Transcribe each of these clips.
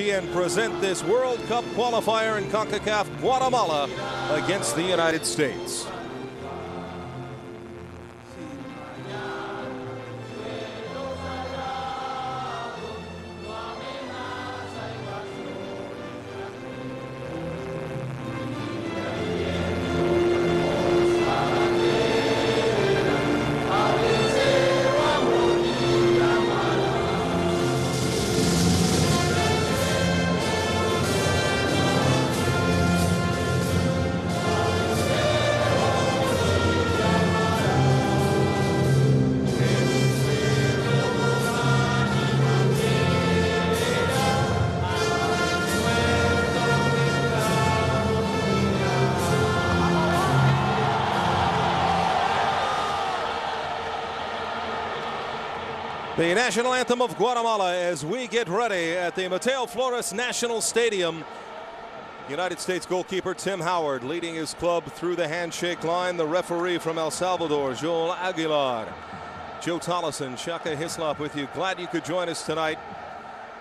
ESPN present this World Cup qualifier in CONCACAF, Guatemala against the United States. The national anthem of Guatemala as we get ready at the Mateo Flores National Stadium. United States goalkeeper Tim Howard leading his club through the handshake line. The referee from El Salvador, Joel Aguilar. Joe Tollison, Shaka Hislop with you. Glad you could join us tonight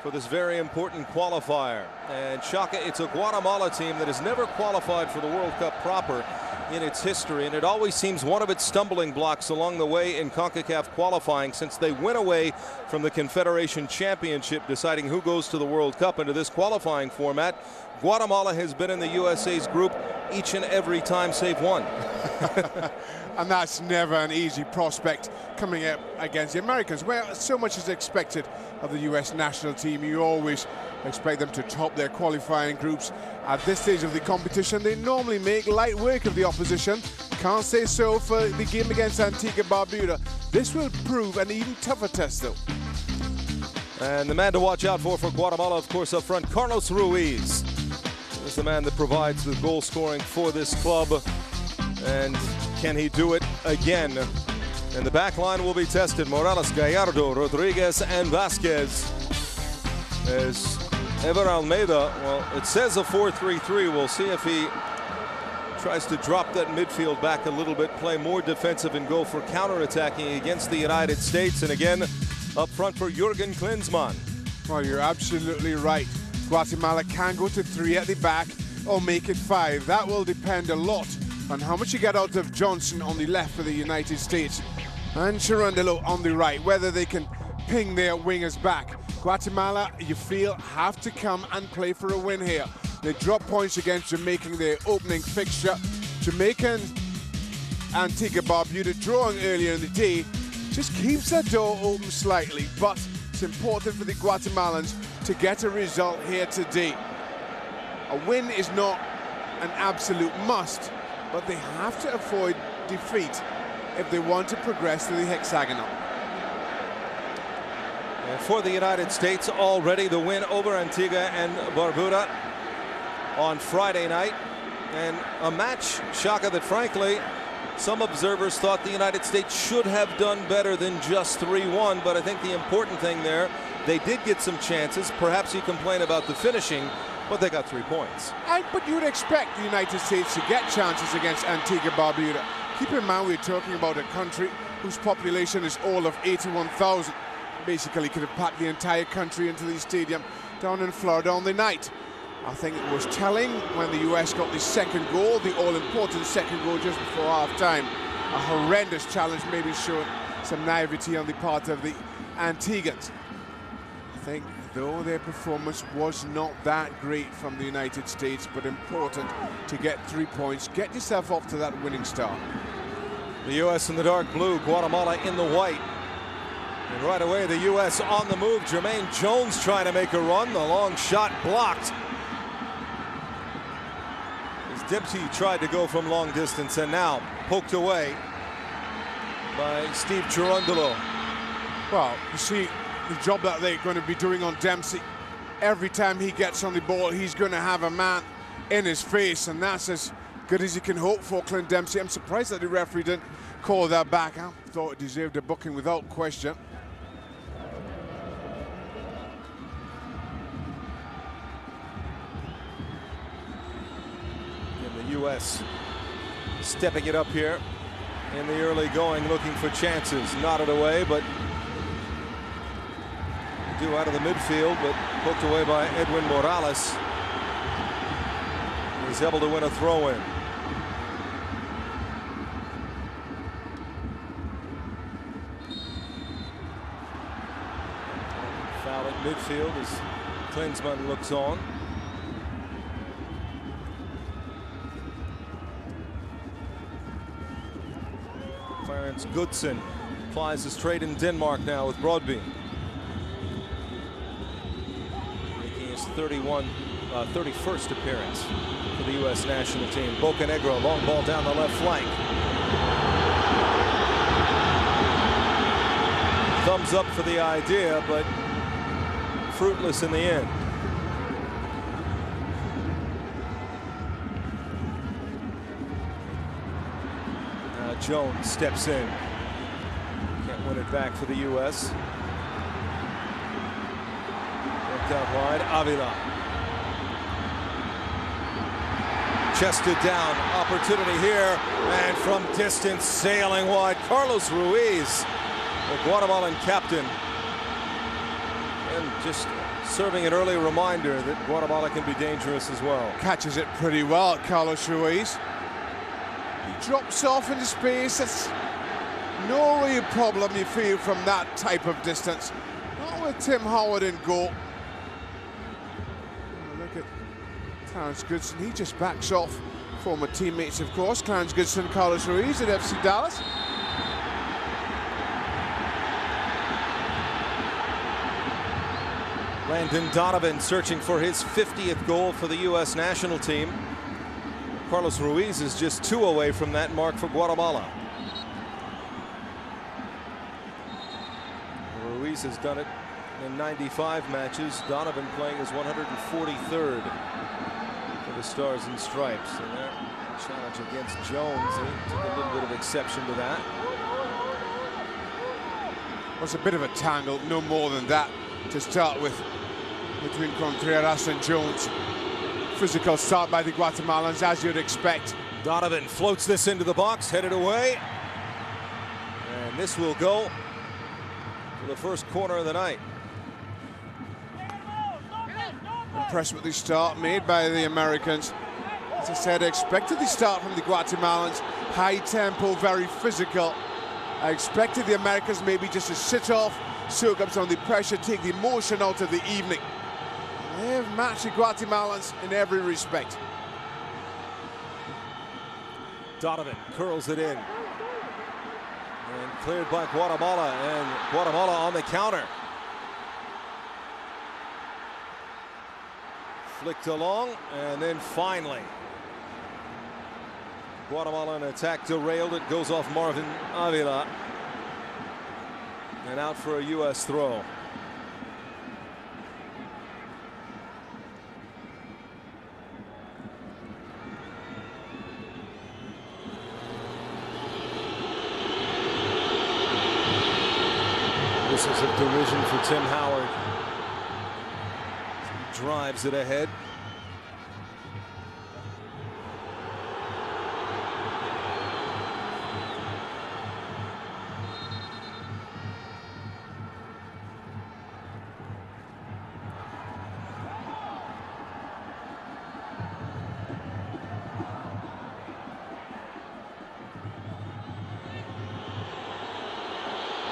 for this very important qualifier. And Shaka, it's a Guatemala team that has never qualified for the World Cup proper in its history, and it always seems one of its stumbling blocks along the way in CONCACAF qualifying since they went away from the Confederation Championship deciding who goes to the World Cup into this qualifying format. Guatemala has been in the USA's group each and every time save one. And that's never an easy prospect coming up against the Americans, where so much is expected of the US national team. You always expect them to top their qualifying groups. At this stage of the competition, they normally make light work of the opposition. Can't say so for the game against Antigua Barbuda. This will prove an even tougher test, though. And the man to watch out for Guatemala, of course, up front, Carlos Ruiz. He's the man that provides the goal scoring for this club. And can he do it again? And the back line will be tested. Morales, Gallardo, Rodriguez, and Vasquez. As Ever Almeida, well, it says a 4-3-3. We'll see if he tries to drop that midfield back a little bit, play more defensive and go for counterattacking against the United States. And again, up front for Jurgen Klinsmann. Well, you're absolutely right. Guatemala can go to 3 at the back or make it 5. That will depend a lot on how much you get out of Johnson on the left for the United States and Cherundolo on the right, whether they can ping their wingers back. Guatemala, you feel, have to come and play for a win here. They drop points against Jamaica in their opening fixture. Jamaican Antigua Barbuda drawing earlier in the day just keeps that door open slightly, but it's important for the Guatemalans to get a result here today. A win is not an absolute must, but they have to avoid defeat if they want to progress to the hexagonal. And for the United States, already the win over Antigua and Barbuda on Friday night. And a match, Shaka, that frankly, some observers thought the United States should have done better than just 3-1. But I think the important thing there, they did get some chances. Perhaps you complain about the finishing, but they got 3 points. But you would expect the United States to get chances against Antigua Barbuda. Keep in mind, we're talking about a country whose population is all of 81,000. Basically could have packed the entire country into the stadium down in Florida on the night. I think it was telling when the US got the second goal, the all-important second goal just before half-time. A horrendous challenge, maybe showing some naivety on the part of the Antiguans. I think, though, their performance was not that great from the United States, but important to get 3 points. Get yourself off to that winning start. The US in the dark blue, Guatemala in the white. And right away, the U.S. on the move. Jermaine Jones trying to make a run. The long shot blocked. As Dempsey tried to go from long distance and now poked away by Steve Cherundolo. Well, you see the job that they're going to be doing on Dempsey. Every time he gets on the ball, he's going to have a man in his face, and that's as good as you can hope for Clint Dempsey. I'm surprised that the referee didn't call that back. I thought it deserved a booking without question. U.S. stepping it up here in the early going, looking for chances. Knotted away, but do out of the midfield, but poked away by Edwin Morales. He's able to win a throw-in. Foul at midfield as Klinsmann looks on. Clarence Goodson plies his trade in Denmark now with Broadby. Making his 31st appearance for the U.S. national team. Bocanegra, long ball down the left flank. Thumbs up for the idea, but fruitless in the end. Jones steps in. Can't win it back for the U.S. Worked out wide. Avila. Chested down. Opportunity here. And from distance, sailing wide, Carlos Ruiz, the Guatemalan captain. And just serving an early reminder that Guatemala can be dangerous as well. Catches it pretty well, Carlos Ruiz. He drops off into space. That's no real problem you feel from that type of distance. Not with Tim Howard in goal. Look at Clarence Goodson. He just backs off. Former teammates, of course. Clarence Goodson, Carlos Ruiz at FC Dallas. Landon Donovan searching for his 50th goal for the U.S. national team. Carlos Ruiz is just 2 away from that mark for Guatemala. Ruiz has done it in 95 matches. Donovan playing his 143rd for the Stars and Stripes. And their challenge against Jones, he took a little bit of exception to that. Well, it's a bit of a tangle, no more than that to start with, between Contreras and Jones. Physical start by the Guatemalans, as you'd expect. Donovan floats this into the box, headed away. And this will go to the first corner of the night. Impressed with the start made by the Americans. As I said, I expected the start from the Guatemalans. High tempo, very physical. I expected the Americans maybe just to sit off, soak up some of the pressure, take the emotion out of the evening. They've matched the Guatemalans in every respect. Donovan curls it in. And cleared by Guatemala, and Guatemala on the counter. Flicked along, and then finally, Guatemalan attack derailed. It goes off Marvin Avila. And out for a U.S. throw. This is a derision for Tim Howard. He drives it ahead.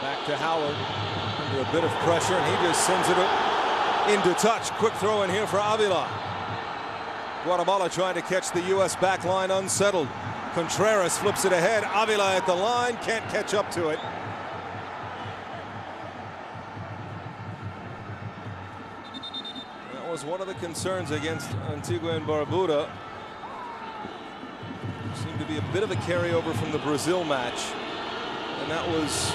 Back to Howard. Under a bit of pressure, and he just sends it into touch. Quick throw in here for Avila. Guatemala trying to catch the U.S. back line unsettled. Contreras flips it ahead. Avila at the line, can't catch up to it. That was one of the concerns against Antigua and Barbuda. Seemed to be a bit of a carryover from the Brazil match, and that was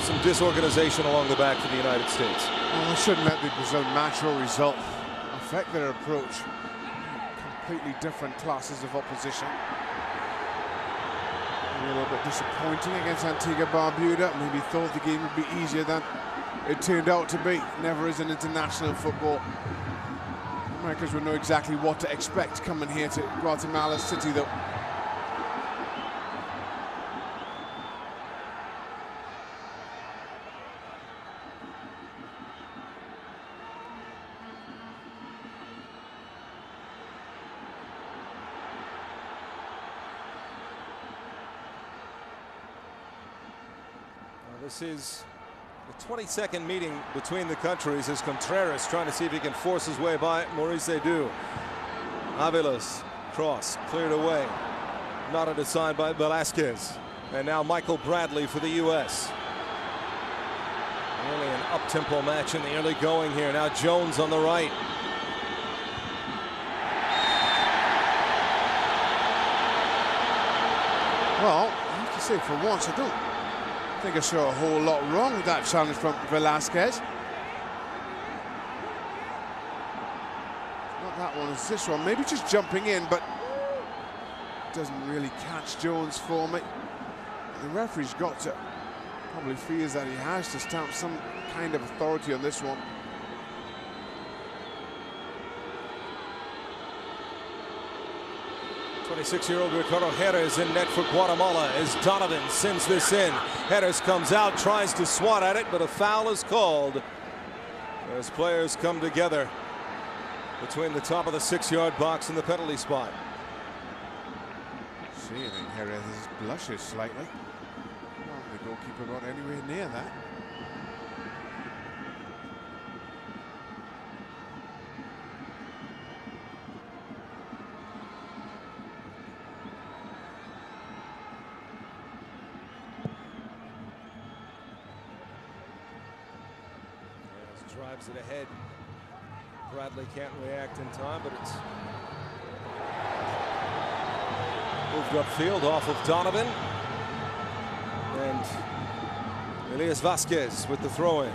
some disorganization along the back for the United States. Well, they shouldn't let the Brazil natural result affect their approach. Completely different classes of opposition. Maybe a little bit disappointing against Antigua Barbuda. Maybe thought the game would be easier than it turned out to be. Never is in international football. Americans would know exactly what to expect coming here to Guatemala City, though. This is the 22nd meeting between the countries as Contreras trying to see if he can force his way by Maurice Edu. Avila's cross cleared away. Not aside by Velasquez. And now Michael Bradley for the U.S. Really an up-tempo match in the early going here. Now Jones on the right. Well, I have to say, for once, I don't think I saw a whole lot wrong with that challenge from Velasquez. Not that one, it's this one. Maybe just jumping in, but doesn't really catch Jones for me. The referee's got to, probably feels that he has to stamp some kind of authority on this one. '26-year-old Ricardo Jerez in net for Guatemala as Donovan sends this in. Jerez comes out, tries to swat at it, but a foul is called as players come together between the top of the 6-yard box and the penalty spot. See, I think Jerez blushes slightly. Well, the goalkeeper got anywhere near that. Drives it ahead. Bradley can't react in time, but it's moved upfield off of Donovan. And Elias Vasquez with the throw-in.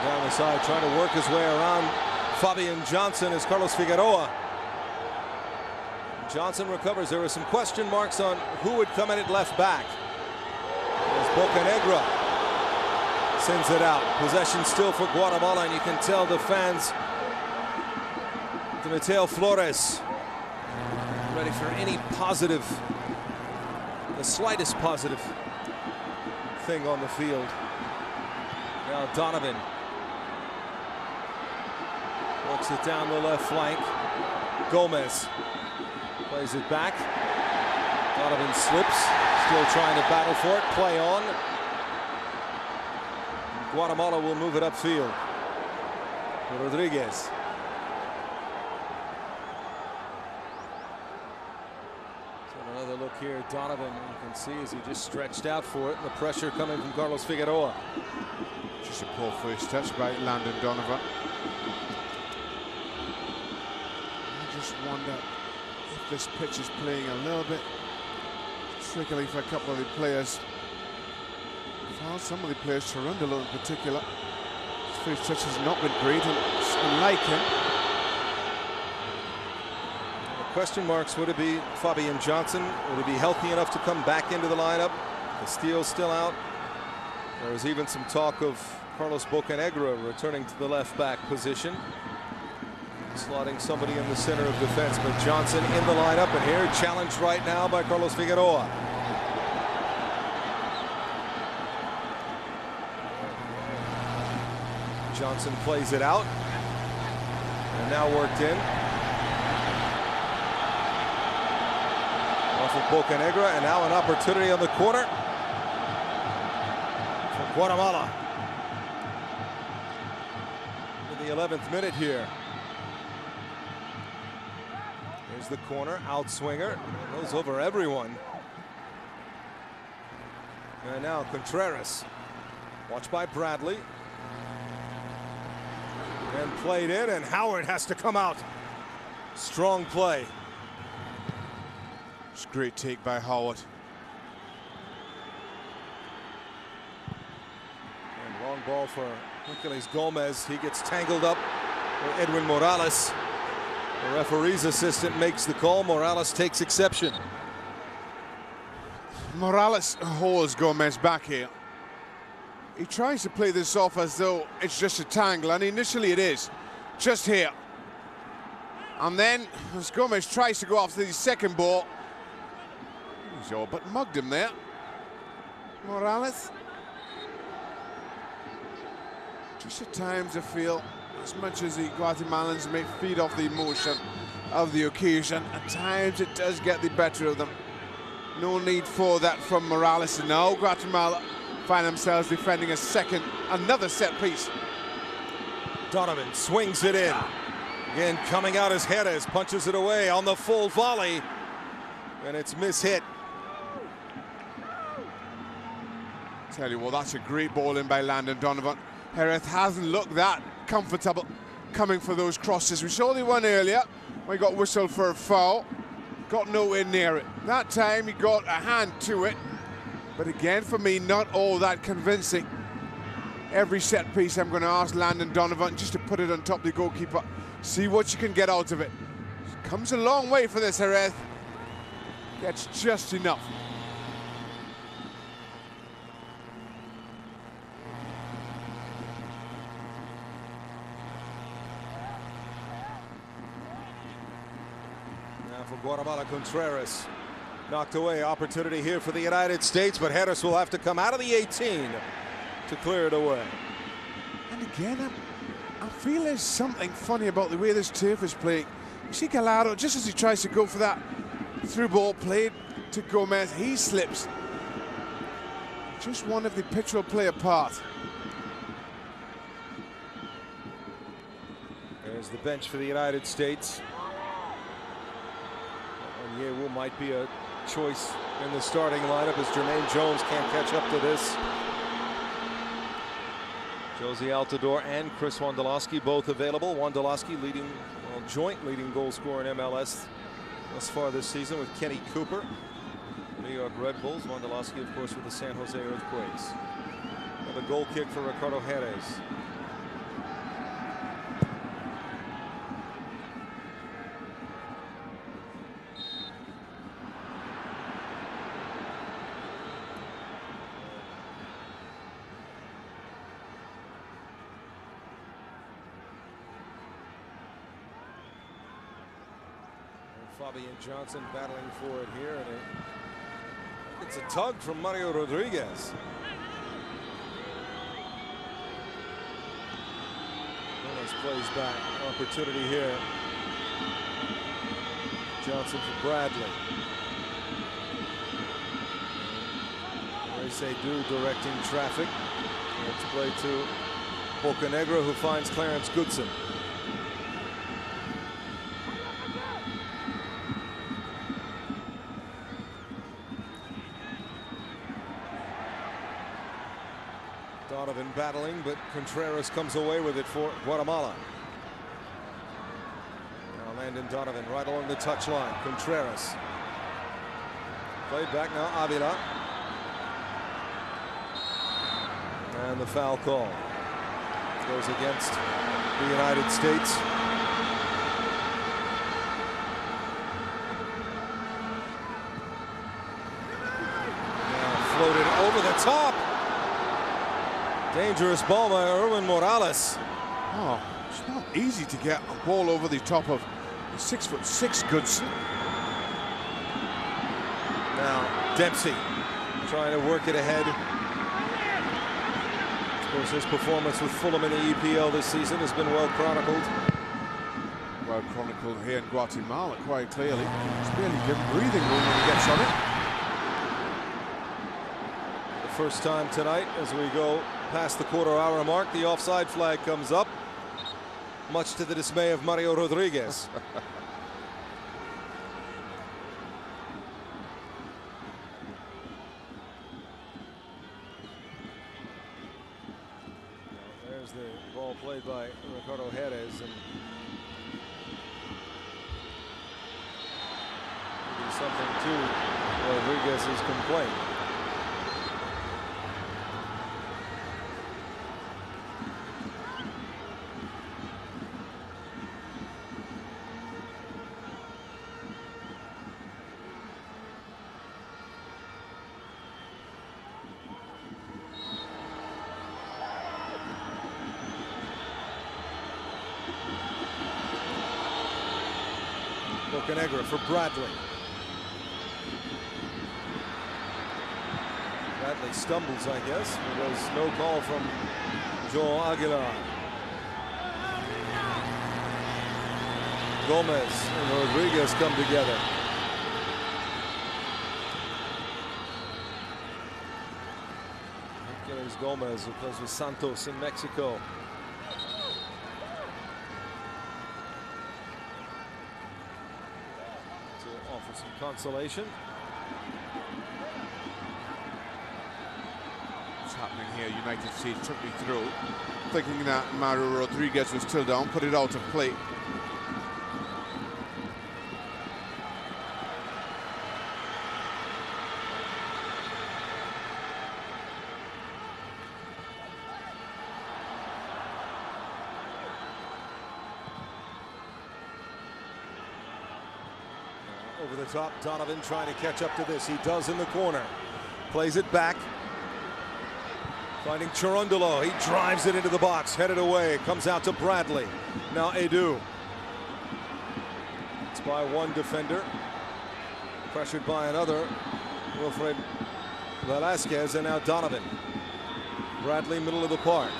Down the side, trying to work his way around Fabian Johnson as Carlos Figueroa. Johnson recovers. There were some question marks on who would come in at left back. Bocanegra sends it out. Possession still for Guatemala, and you can tell the fans, the Mateo Flores, ready for any positive, the slightest positive thing on the field. Now Donovan works it down the left flank. Gomez plays it back. Donovan slips, still trying to battle for it. Play on. Guatemala will move it upfield. Rodriguez. So another look here. Donovan, you can see as he just stretched out for it. And the pressure coming from Carlos Figueroa. Just a poor first touch by Landon Donovan. I just wonder if this pitch is playing a little bit trickily for a couple of the players. Well, some of the players, Cherundolo in particular, his first touch has not been great, and it's unlike him. The question marks, would it be Fabian Johnson? Would he be healthy enough to come back into the lineup? Castillo's still out. There was even some talk of Carlos Bocanegra returning to the left back position, slotting somebody in the center of defense, but Johnson in the lineup, and here challenged right now by Carlos Figueroa. Johnson plays it out, and now worked in. Off of Bocanegra, and now an opportunity on the corner for Guatemala. In the 11th minute here. Here's the corner, outswinger, goes over everyone. And now Contreras, watched by Bradley. And played in, and Howard has to come out. Strong play. It's a great take by Howard. And long ball for Nicolas Gomez. He gets tangled up with Edwin Morales. The referee's assistant makes the call. Morales takes exception. Morales holds Gomez back here. He tries to play this off as though it's just a tangle, and initially it is, just here. And then, as Gomez tries to go after the second ball, he's all but mugged him there. Morales. Just at times I feel, as much as the Guatemalans may feed off the emotion of the occasion, at times it does get the better of them. No need for that from Morales. And now Guatemala find themselves defending another set piece. Donovan swings it in. Again, coming out as Jerez, punches it away on the full volley. And it's mishit. Tell you what, that's a great ball in by Landon Donovan. Jerez hasn't looked that comfortable coming for those crosses. We saw the one earlier when he got whistled for a foul. Got nowhere near it. That time he got a hand to it. But again, for me, not all that convincing. Every set piece, I'm going to ask Landon Donovan just to put it on top of the goalkeeper. See what you can get out of it. Comes a long way for this, Jerez. Gets just enough. For Guatemala, Contreras knocked away. Opportunity here for the United States, but Jerez will have to come out of the 18 to clear it away. And again, I feel there's something funny about the way this turf is playing. You see Gallardo, just as he tries to go for that through ball played to Gomez, he slips. Just one of the pitch will play a part. There's the bench for the United States. Yewu might be a choice in the starting lineup as Jermaine Jones can't catch up to this. Josie Altidore and Chris Wondolowski both available. Wondolowski leading, well, joint leading goal scorer in MLS thus far this season with Kenny Cooper, New York Red Bulls. Wondolowski, of course, with the San Jose Earthquakes. And a goal kick for Ricardo Jerez. Fabian Johnson battling for it here, and it's a tug from Mario Rodriguez. Gomez plays back. Opportunity here. Johnson for Bradley. Race Du directing traffic. Let's play to Bocanegra, who finds Clarence Goodson. Donovan battling, but Contreras comes away with it for Guatemala. Now Landon Donovan right along the touchline. Contreras. Played back now, Avila. And the foul call goes against the United States. Now floated over the top. Dangerous ball by Erwin Morales. Oh, it's not easy to get a ball over the top of the 6'6" Goodson. Now Dempsey trying to work it ahead. Of course, his performance with Fulham in the EPL this season has been well chronicled. Well chronicled here in Guatemala, quite clearly. He's barely given breathing room when he gets on it. The first time tonight as we go past the quarter-hour mark, the offside flag comes up, much to the dismay of Mario Rodriguez. There's the ball played by Ricardo Jerez, and maybe something to Rodriguez's complaint. Bocanegra for Bradley. Bradley stumbles, I guess. There was no call from Joel Aguilar. Gomez and Rodriguez come together. Here's Gomez, who plays with Santos in Mexico. To offer some consolation. What's happening here? United States took me through, thinking that Mario Rodriguez was still down, put it out of play. Over the top, Donovan trying to catch up to this. He does in the corner. Plays it back. Finding Cherundolo. He drives it into the box, headed away. Comes out to Bradley. Now Edu. It's by one defender. Pressured by another. Wilfred Velasquez, and now Donovan. Bradley, middle of the park.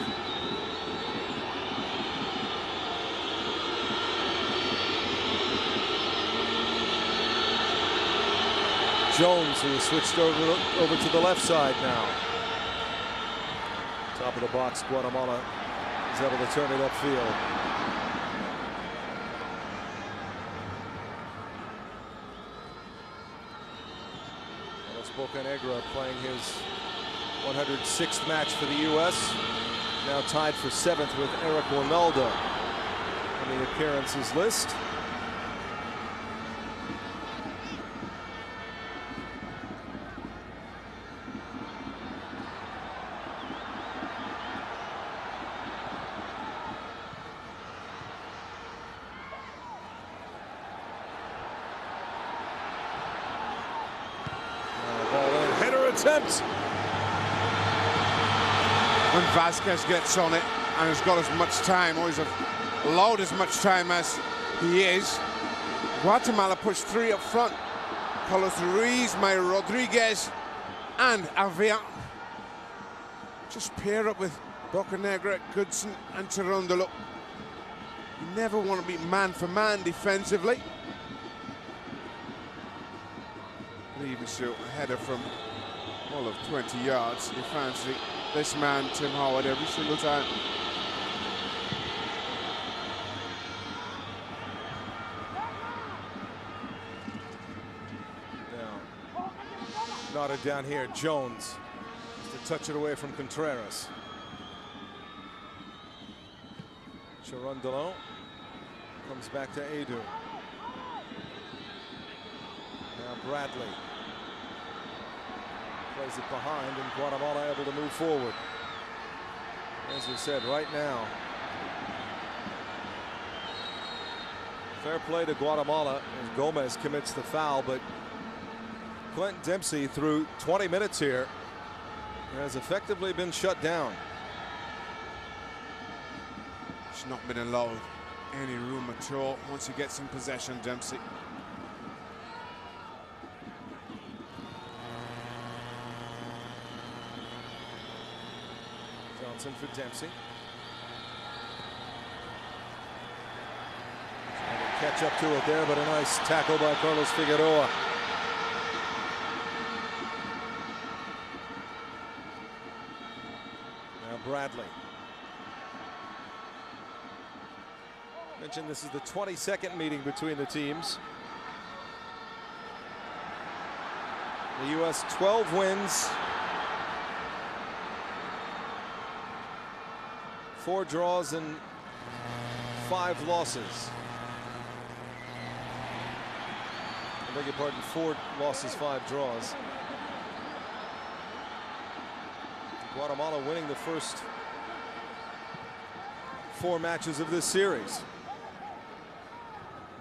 Jones, who has switched over to the left side now. Top of the box, Guatemala is able to turn it upfield. Carlos Bocanegra playing his 106th match for the U.S. Now tied for 7th with Eric Ronaldo on the appearances list. Attempt. When Vasquez gets on it and has got as much time, or has allowed as much time as he is, Guatemala pushed 3 up front. Carlos Ruiz, Mario Rodriguez, and Avia just pair up with Bocanegra, Goodson, and Cherundolo. You never want to be man for man defensively. But even so, a header from all of 20 yards. You fancy this man, Tim Howard, every single time. Now, knotted down here, Jones just to touch it away from Contreras. Cherundolo comes back to Edu. Now Bradley. Plays it behind, and Guatemala able to move forward. As we said, right now, fair play to Guatemala, and Gomez commits the foul, but Clint Dempsey, through 20 minutes here, has effectively been shut down. He's not been allowed any room at all once he gets in possession, Dempsey. For Dempsey. Trying to catch up to it there, but a nice tackle by Carlos Figueroa. Now Bradley. Mentioned this is the 22nd meeting between the teams. The U.S. 12 wins. 4 draws and 5 losses. I beg your pardon, 4 losses, 5 draws. Guatemala winning the first 4 matches of this series,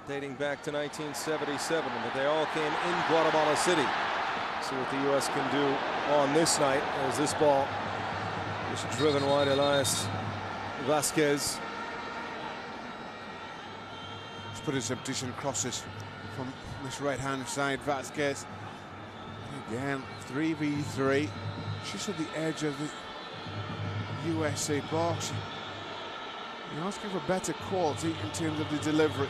dating back to 1977, but they all came in Guatemala City. See what the U.S. can do on this night as this ball is driven wide. Elias Vasquez. Let's put in some decent crosses from this right-hand side. Vasquez. And again, 3v3. Just at the edge of the USA box. You're asking for better quality in terms of the delivery.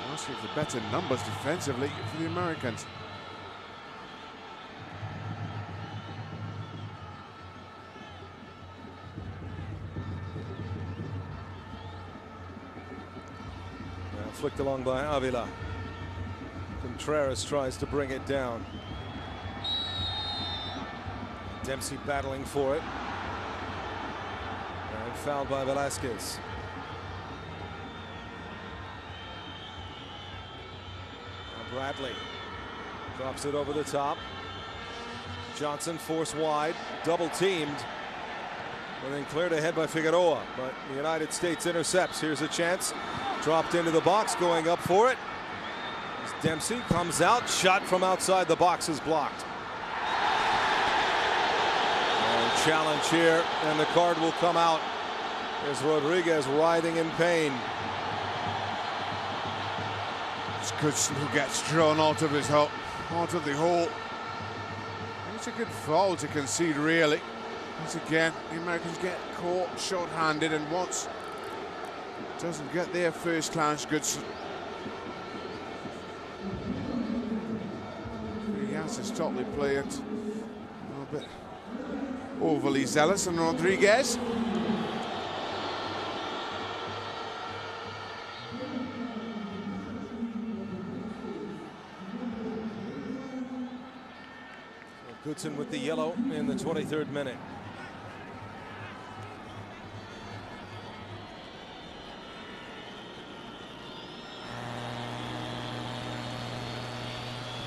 You're asking for better numbers defensively for the Americans. Flicked along by Avila. Contreras tries to bring it down. Dempsey battling for it. And fouled by Velasquez. Now Bradley drops it over the top. Johnson forced wide, double teamed, and then cleared ahead by Figueroa. But the United States intercepts. Here's a chance. Dropped into the box, going up for it. As Dempsey comes out, shot from outside the box is blocked. And challenge here, and the card will come out. There's Rodriguez writhing in pain. It's Goodson who gets drawn out of his hole, out of the hole. It's a good foul to concede, really. Once again, the Americans get caught short-handed, and once doesn't get there first, Clarence Goodson. He has to stop the play it. A little bit overly zealous, and Rodriguez. Goodson with the yellow in the 23rd minute.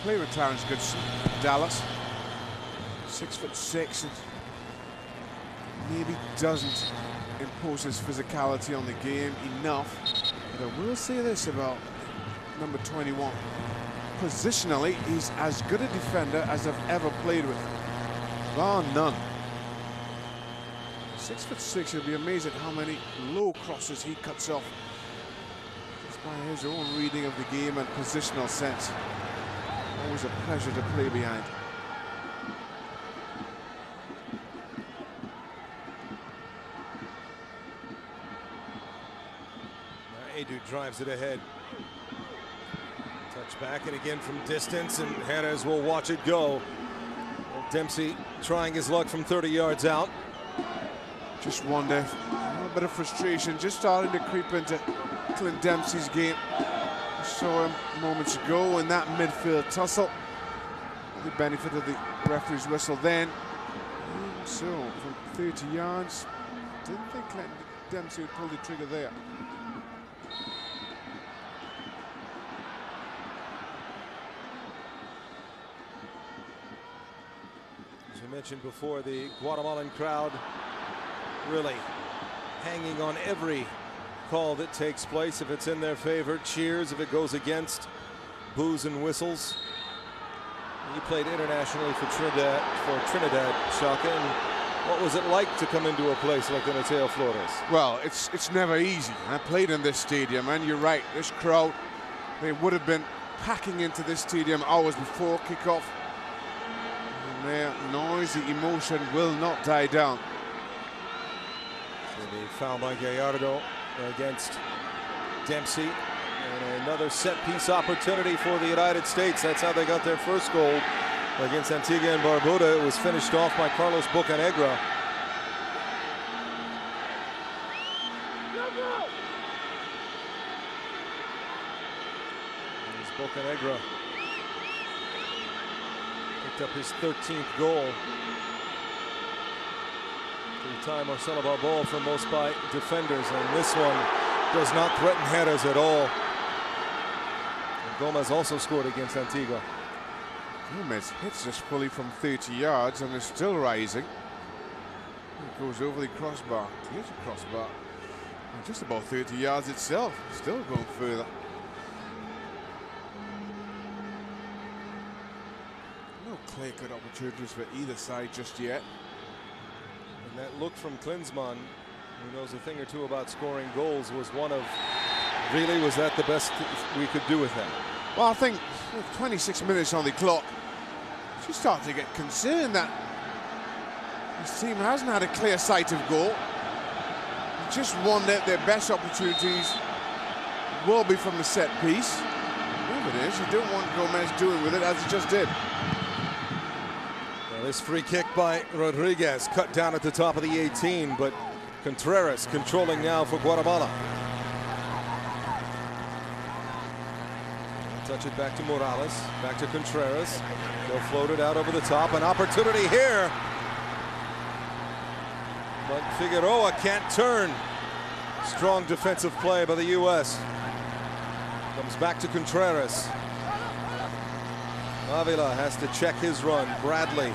Play with Clarence Goodson, Dallas. 6'6", and maybe doesn't impose his physicality on the game enough. But I will say this about number 21. Positionally, he's as good a defender as I've ever played with, bar none. 6'6", you'll be amazed at how many low crosses he cuts off, just by his own reading of the game and positional sense. Always a pleasure to play behind. Now Edu drives it ahead. Touch back and again from distance, and Jerez will watch it go. Dempsey trying his luck from 30 yards out. Just wonder if a little bit of frustration just starting to creep into Clint Dempsey's game. I saw him moments ago in that midfield tussle. The benefit of the referee's whistle then. And so from 30 yards, didn't think Clint Dempsey would pull the trigger there. As we mentioned before, the Guatemalan crowd really hanging on every call that takes place. If it's in their favor, cheers. If it goes against, boos and whistles. You played internationally for Trinidad, Shaka, and what was it like to come into a place like the Mateo Flores? Well, it's never easy. I played in this stadium, and you're right, this crowd, they would have been packing into this stadium hours before kickoff. And their noisy emotion will not die down. So the foul by Gallardo against Dempsey. And another set-piece opportunity for the United States. That's how they got their first goal against Antigua and Barbuda. It was finished off by Carlos Bocanegra. There's Bocanegra. Picked up his 13th goal. Through time, Marcelo Balboa for most by defenders, and this one does not threaten Jerez at all. Gomez also scored against Antigua. Gomez hits this fully from 30 yards and is still rising. It goes over the crossbar. Here's a crossbar. And just about 30 yards itself. Still going further. No clear-cut opportunities for either side just yet. And that look from Klinsmann, who knows a thing or two about scoring goals, was one of, really, was that the best we could do with that? Well, I think with 26 minutes on the clock, you start to get concerned that this team hasn't had a clear sight of goal. You just wonder if their best opportunities will be from the set piece. Whatever it is, you don't want Gomez doing with it as he just did. Well, this free kick by Rodriguez cut down at the top of the 18, but Contreras controlling now for Guatemala. touch it back to Morales, back to Contreras. They'll float it out over the top. An opportunity here. But Figueroa can't turn. Strong defensive play by the U.S. Comes back to Contreras. Avila has to check his run. Bradley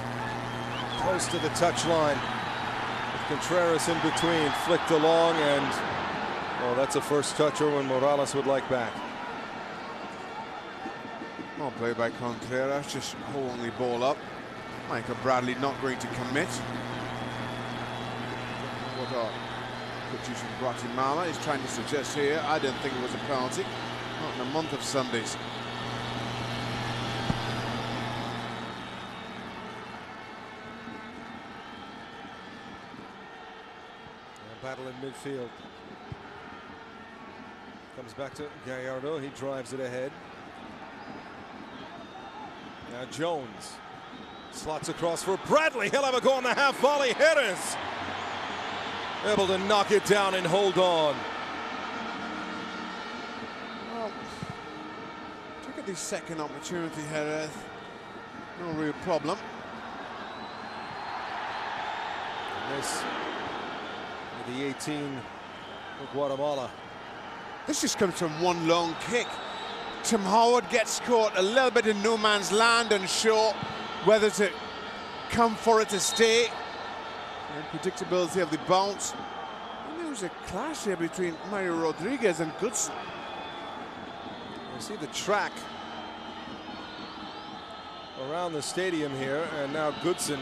close to the touchline. Contreras in between, flicked along, and oh, that's a first touch Erwin Morales would like back. Well played by Contreras, just holding the ball up. Michael Bradley not going to commit. What our coach from Guatemala is trying to suggest here, I didn't think it was a penalty. Not in a month of Sundays. Battle in midfield. Comes back to Gallardo. He drives it ahead. Now Jones slots across for Bradley. He'll have a go on the half volley. Headers able to knock it down and hold on. Well, took at the second opportunity, Jerez. No real problem. And this, the 18 for Guatemala. This just comes from one long kick. Tim Howard gets caught a little bit in no man's land, unsure whether to come for it to stay. And predictability of the bounce. And there was a clash here between Mario Rodriguez and Goodson. You see the track around the stadium here, and now Goodson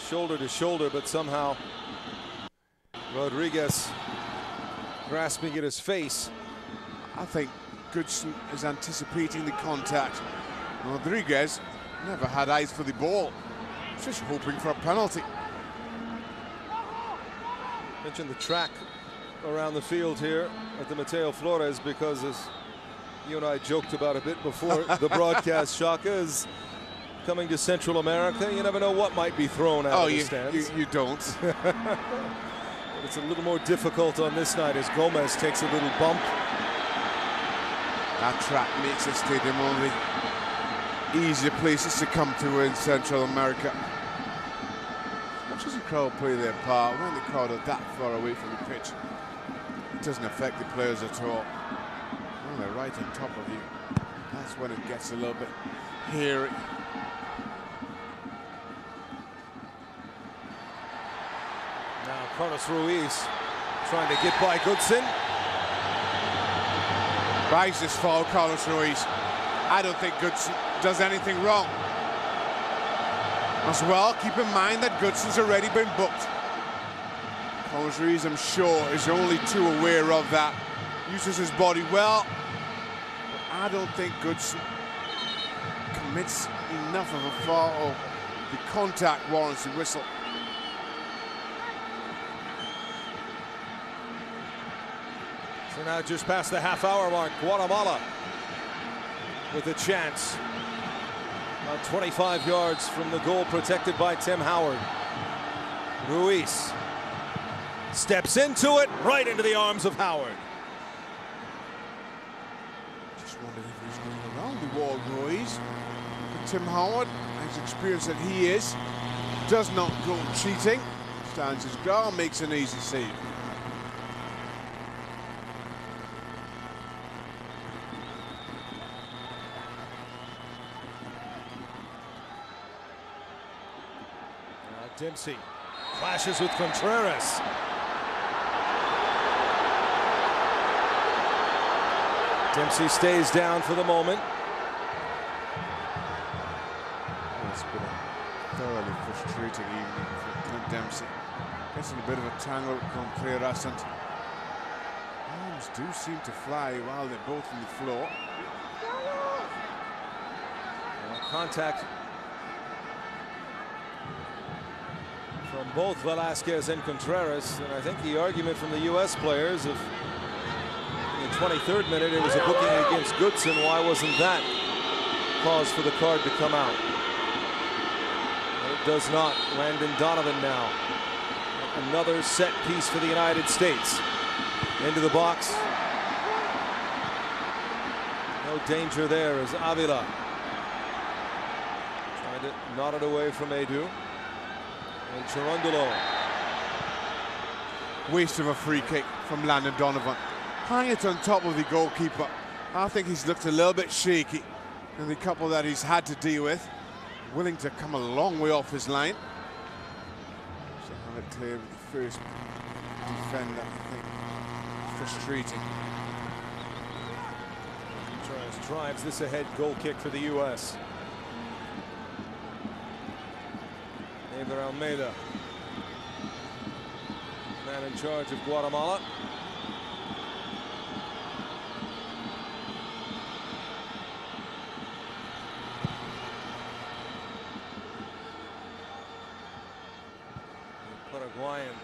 shoulder to shoulder, but somehow Rodriguez grasping at his face. I think Goodson is anticipating the contact. Rodriguez never had eyes for the ball, just hoping for a penalty. Mentioned the track around the field here at the Mateo Flores because, as you and I joked about a bit before the broadcast, Shaka, is coming to Central America. You never know what might be thrown out of the stands. You don't. But it's a little more difficult on this night as Gomez takes a little bump. That track makes the stadium one of the easier places to come to in Central America. As much as the crowd play their part, when the crowd are that far away from the pitch, it doesn't affect the players at all. When they're right on top of you, that's when it gets a little bit hairy. Now Carlos Ruiz trying to get by Goodson. Buys this foul, Carlos Ruiz. I don't think Goodson does anything wrong. As well, keep in mind that Goodson's already been booked. Carlos Ruiz, I'm sure, is only too aware of that. Uses his body well. But I don't think Goodson commits enough of a foul, or the contact warrants the whistle. So now just past the half-hour mark, Guatemala with a chance. About 25 yards from the goal, protected by Tim Howard. Ruiz steps into it, right into the arms of Howard. Just wondered if he was going around the wall, Ruiz. But Tim Howard, as experienced that he is, does not go cheating. Stands his ground, makes an easy save. Dempsey clashes with Contreras. Dempsey stays down for the moment. It's been a thoroughly frustrating evening for Clint Dempsey. Gets in a bit of a tangle with Contreras, and arms do seem to fly while they're both on the floor. Contact from both Velasquez and Contreras, and I think the argument from the U.S. players of in the 23rd minute it was a booking against Goodson. Why wasn't that cause for the card to come out? But it does not. Landon Donovan now. Another set piece for the United States. Into the box. No danger there as Avila trying to knot it away from Edu. And Cherundolo. Waste of a free kick from Landon Donovan. Hang it on top of the goalkeeper. I think he's looked a little bit shaky in the couple that he's had to deal with. Willing to come a long way off his line. So have it clear with the first defender, I think. Frustrating. Drives this ahead goal kick for the U.S. Eber Almeida, man in charge of Guatemala. The Paraguayan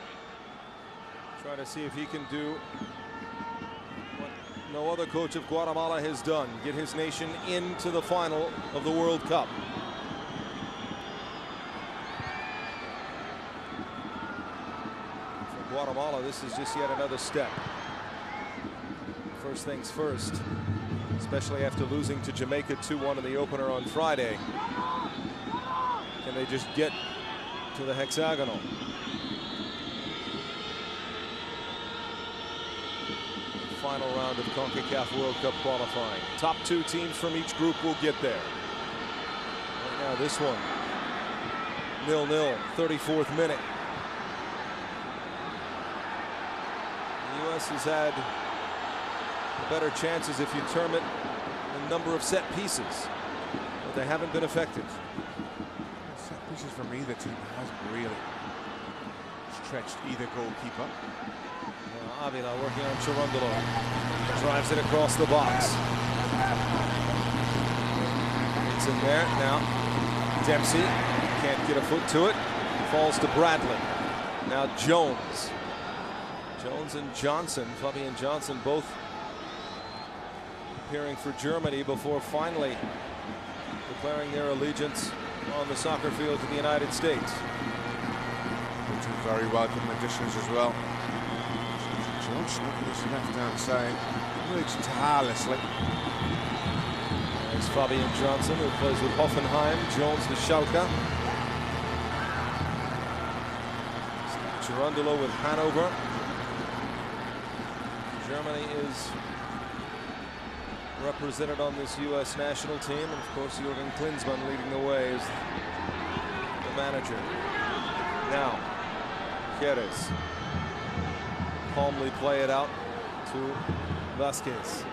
try to see if he can do what no other coach of Guatemala has done, get his nation into the final of the World Cup. For Guatemala, this is just yet another step. First things first, especially after losing to Jamaica 2-1 in the opener on Friday. Can they just get to the hexagonal? Final round of CONCACAF World Cup qualifying. Top 2 teams from each group will get there. Right now, this one 0-0, 34th minute. The U.S. has had better chances if you term it the number of set pieces, but they haven't been effective. Set pieces from either team hasn't really stretched either goalkeeper. Avila working on Cherundolo. Drives it across the box. It's in there now. Dempsey can't get a foot to it. Falls to Bradley. Now Jones. Jones and Johnson, Fabian Johnson, both appearing for Germany before finally declaring their allegiance on the soccer field to the United States. Two very welcome additions as well. Johnson looking at his left-hand side, works tirelessly. There's Fabian Johnson, who plays with Hoffenheim. Jones with Schalke. Cherundolo with Hanover. Germany is represented on this U.S. national team, and of course Jürgen Klinsmann leading the way as the manager. Now, Jerez. Calmly play it out to Vasquez.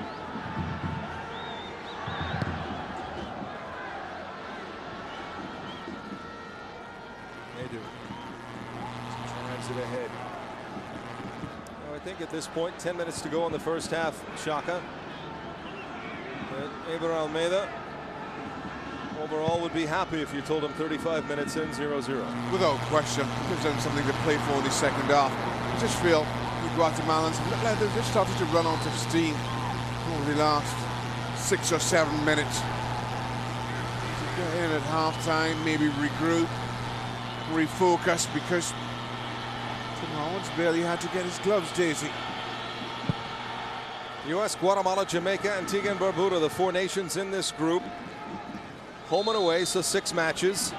They do. Drives it ahead. Now, I think at this point, 10 minutes to go in the first half, Shaka. Eber Almeida overall would be happy if you told him 35 minutes in, 0-0. Without question, gives them something to play for in the second half. I just feel the Guatemalans look like they've just started to run out of steam over the last 6 or 7 minutes. To get in at half-time, maybe regroup, refocus, because Tim Howard's barely had to get his gloves, Daisy. U.S., Guatemala, Jamaica, Antigua and Barbuda, the 4 nations in this group. Home and away, so 6 matches.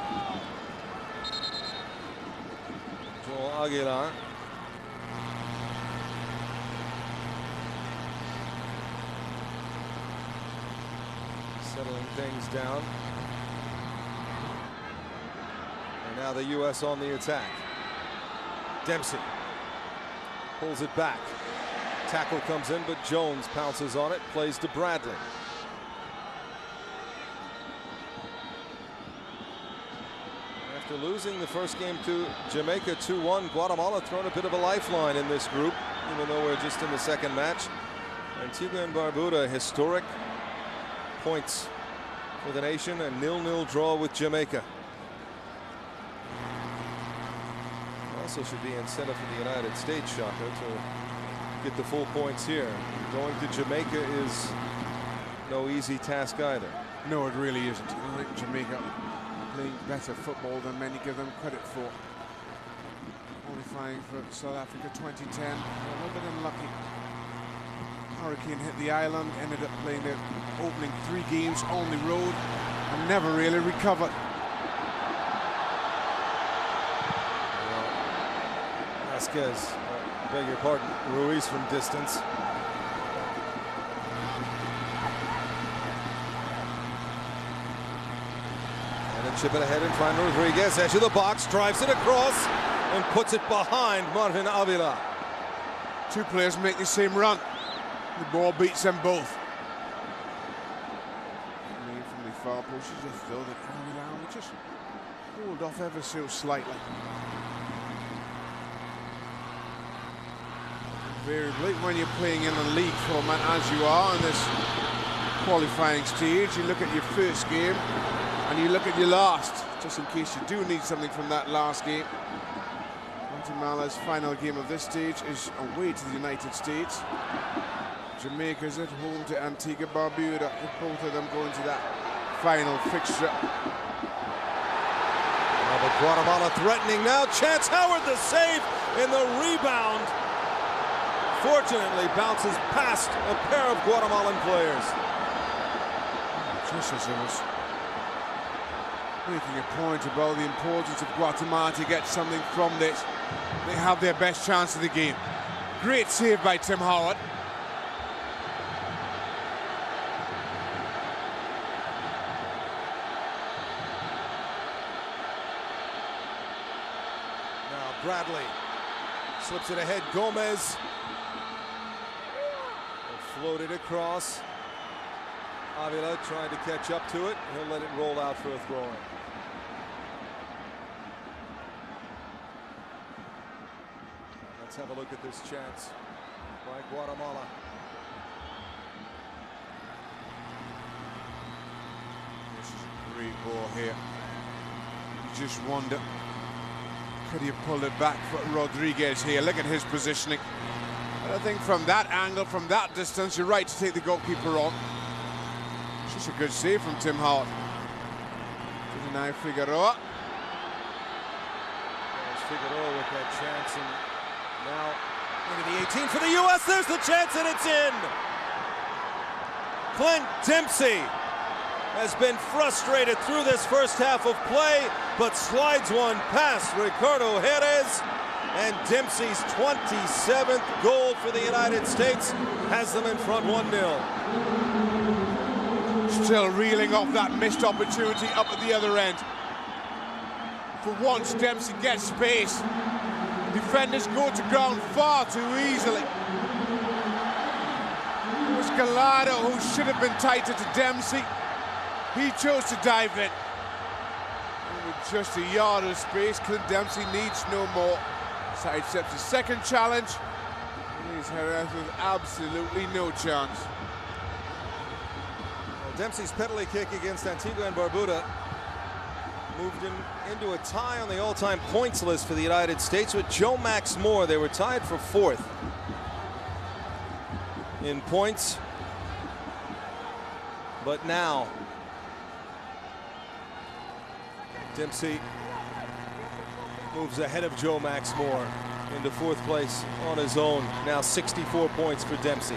Joel Aguilar. Settling things down. And now the U.S. on the attack. Dempsey pulls it back. Tackle comes in, but Jones pounces on it, plays to Bradley. After losing the first game to Jamaica 2-1, Guatemala thrown a bit of a lifeline in this group, even though we're just in the second match. Antigua and Barbuda, historic points for the nation, a 0-0 draw with Jamaica. Also should be incentive for the United States, Shaka, to get the full points here. Going to Jamaica is no easy task either. No, it really isn't. I think Jamaica playing better football than many give them credit for. Qualifying for South Africa 2010. A little bit unlucky. hurricane hit the island, ended up playing the opening 3 games on the road and never really recovered. Vasquez, beg your pardon, Ruiz from distance. And then chip it ahead and find Rodriguez, edge of the box, drives it across and puts it behind Marvin Avila. 2 players make the same run. The ball beats them both. From the far post, she just throw the Avila and just hold off ever so slightly. Invariably, when you're playing in a league format as you are in this qualifying stage, you look at your first game and you look at your last, just in case you do need something from that last game. Guatemala's final game of this stage is away to the United States. Jamaica's at home to Antigua Barbuda, with both of them going to that final fixture. Now but Guatemala threatening now. Chance Howard the save in the rebound. Fortunately bounces past a pair of Guatemalan players. Just as I was making a point about the importance of Guatemala to get something from this, they have their best chance of the game. Great save by Tim Howard. Now Bradley slips it ahead. Gomez floated across. Avila trying to catch up to it. He'll let it roll out for a throw-in. Let's have a look at this chance by Guatemala. This is a great ball here. You just wonder, could he have pulled it back for Rodriguez here? Look at his positioning. But I think from that angle, from that distance, you're right to take the goalkeeper on. It's just a good save from Tim Howard. To deny Figueroa. There's Figueroa with that chance, and now into the 18 for the U.S. There's the chance, and it's in. Clint Dempsey has been frustrated through this first half of play, but slides one past Ricardo Jerez. And Dempsey's 27th goal for the United States has them in front 1-0. Still reeling off that missed opportunity up at the other end. For once, Dempsey gets space. Defenders go to ground far too easily. It was Gallardo who should have been tighter to Dempsey. He chose to dive in. And with just a yard of space, Clint Dempsey needs no more. Sidesteps the second challenge. Leaves Jerez with absolutely no chance. Well, Dempsey's penalty kick against Antigua and Barbuda moved him into a tie on the all-time points list for the United States with Joe Max Moore. They were tied for 4th in points. But now Dempsey moves ahead of Joe Max Moore into 4th place on his own. Now 64 points for Dempsey.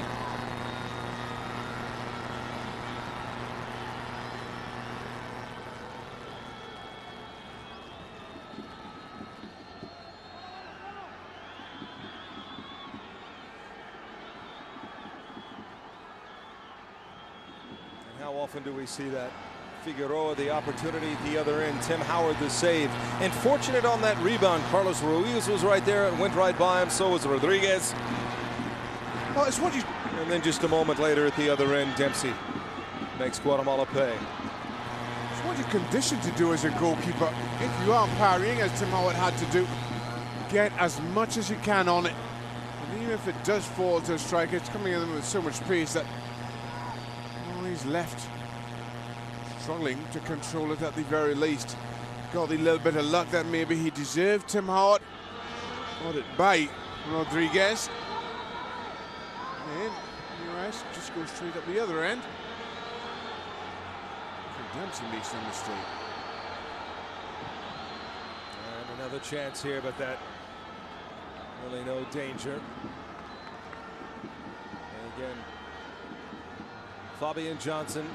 And how often do we see that? Figueroa the opportunity at the other end. Tim Howard the save. And fortunate on that rebound. Carlos Ruiz was right there and went right by him. So was Rodriguez. Well, it's what you... And then just a moment later at the other end, Dempsey makes Guatemala pay. It's what you're conditioned to do as a goalkeeper. If you are parrying, as Tim Howard had to do, get as much as you can on it. And even if it does fall to a striker, it's coming in with so much pace that he's left struggling to control it at the very least. Got a little bit of luck that maybe he deserved. Tim Howard got it by Rodriguez. And US just goes straight up the other end. Dempsey makes no mistake. And another chance here, but that really no danger. And again, Fabian Johnson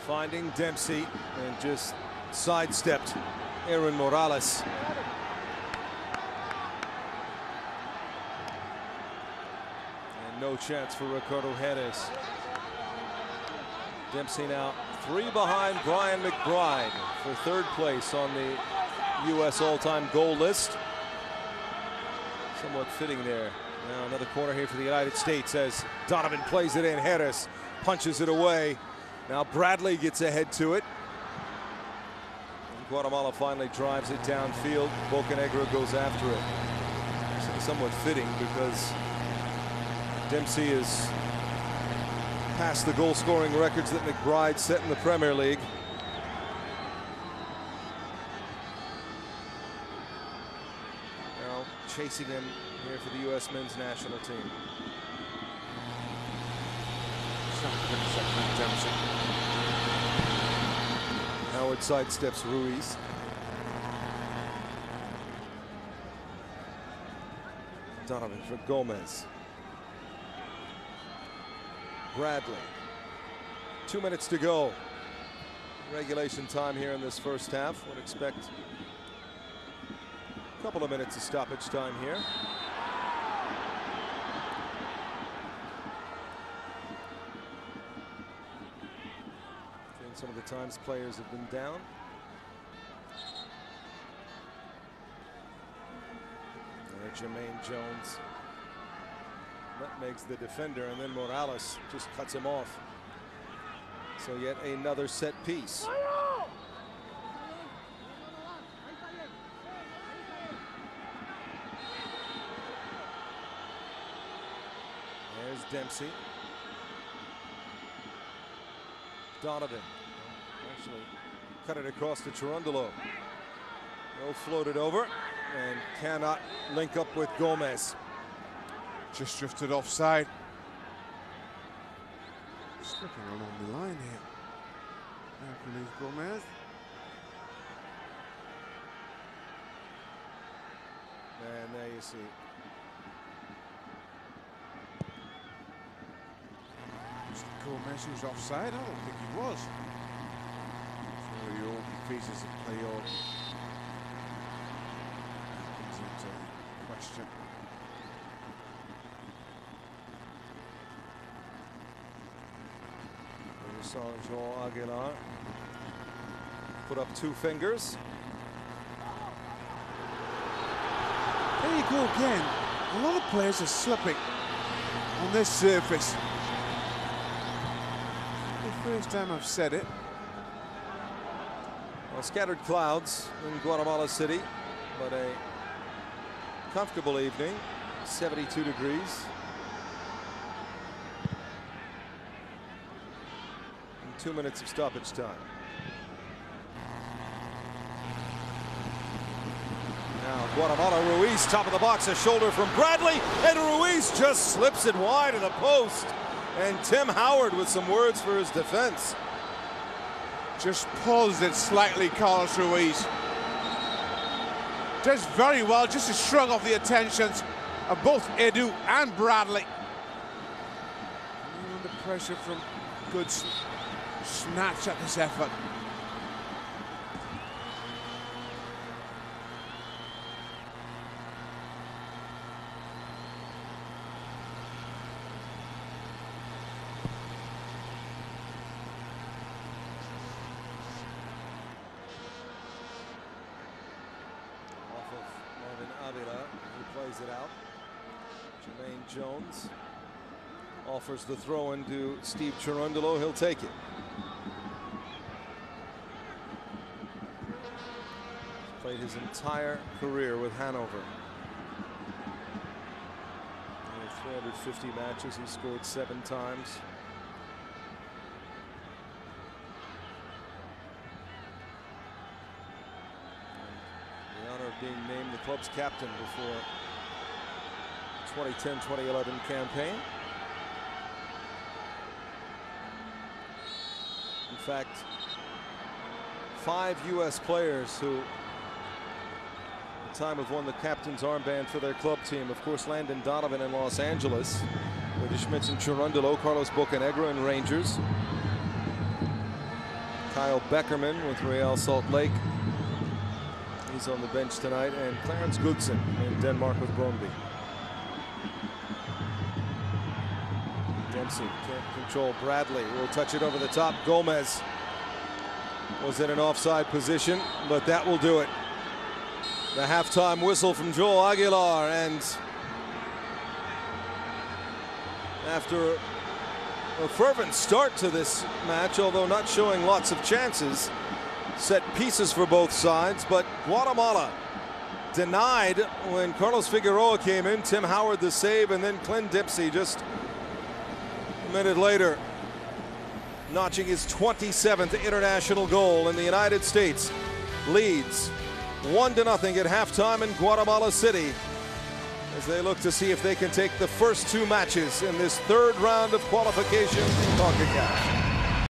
finding Dempsey and just sidestepped Aaron Morales. And no chance for Ricardo Jerez. Dempsey now 3 behind Brian McBride for 3rd place on the U.S. all-time goal list. Somewhat fitting there. Now another corner here for the United States as Donovan plays it in. Jerez punches it away. Now Bradley gets ahead to it. And Guatemala finally drives it downfield. Bocanegra goes after it. So somewhat fitting because Dempsey is past the goal-scoring records that McBride set in the Premier League. Now chasing him here for the U.S. men's national team. Howard sidesteps Ruiz. Donovan for Gomez. Bradley. 2 minutes to go. Regulation time here in this first half. Would expect a couple of minutes of stoppage time here. Some of the times players have been down. There, Jermaine Jones nutmegs the defender, and then Morales just cuts him off. So yet another set piece. There's Dempsey. Donovan actually cut it across to Cherundolo. No, floated over and cannot link up with Gomez. Just drifted offside. Slipping along the line here. Hercules Gomez. And there you see. Gomez who's offside? I don't think he was. So the old pieces of play on comes into question. We saw Joel Aguilar put up 2 fingers. There you go again. A lot of players are slipping on this surface. First time I've said it. Well, scattered clouds in Guatemala City, but a comfortable evening, 72 degrees. And 2 minutes of stoppage time. Now Guatemala, Ruiz, top of the box, a shoulder from Bradley, and Ruiz just slips it wide of the post. And Tim Howard with some words for his defense. Just paused it slightly, Carlos Ruiz. Does very well just to shrug off the attentions of both Edu and Bradley. Under pressure from good snatch at this effort. It out. Jermaine Jones offers the throw in to Steve Cherundolo. He'll take it. He's played his entire career with Hanover. In 350 matches, he scored 7 times. And the honor of being named the club's captain before 2010-2011 campaign. In fact, 5 U.S. players who at the time have won the captain's armband for their club team. Of course, Landon Donovan in Los Angeles. We just mentioned Cherundolo, Carlos Bocanegra in Rangers. Kyle Beckerman with Real Salt Lake. He's on the bench tonight. And Clarence Goodson in Denmark with Brøndby. Dempsey can't control Bradley. Will touch it over the top. Gomez was in an offside position, but that will do it. The halftime whistle from Joel Aguilar, and after a fervent start to this match, although not showing lots of chances, set pieces for both sides, but Guatemala denied when Carlos Figueroa came in. Tim Howard the save, and then Clint Dempsey just a minute later notching his 27th international goal, and the United States leads 1-0 at halftime in Guatemala City as they look to see if they can take the first two matches in this third round of qualification in CONCACAF.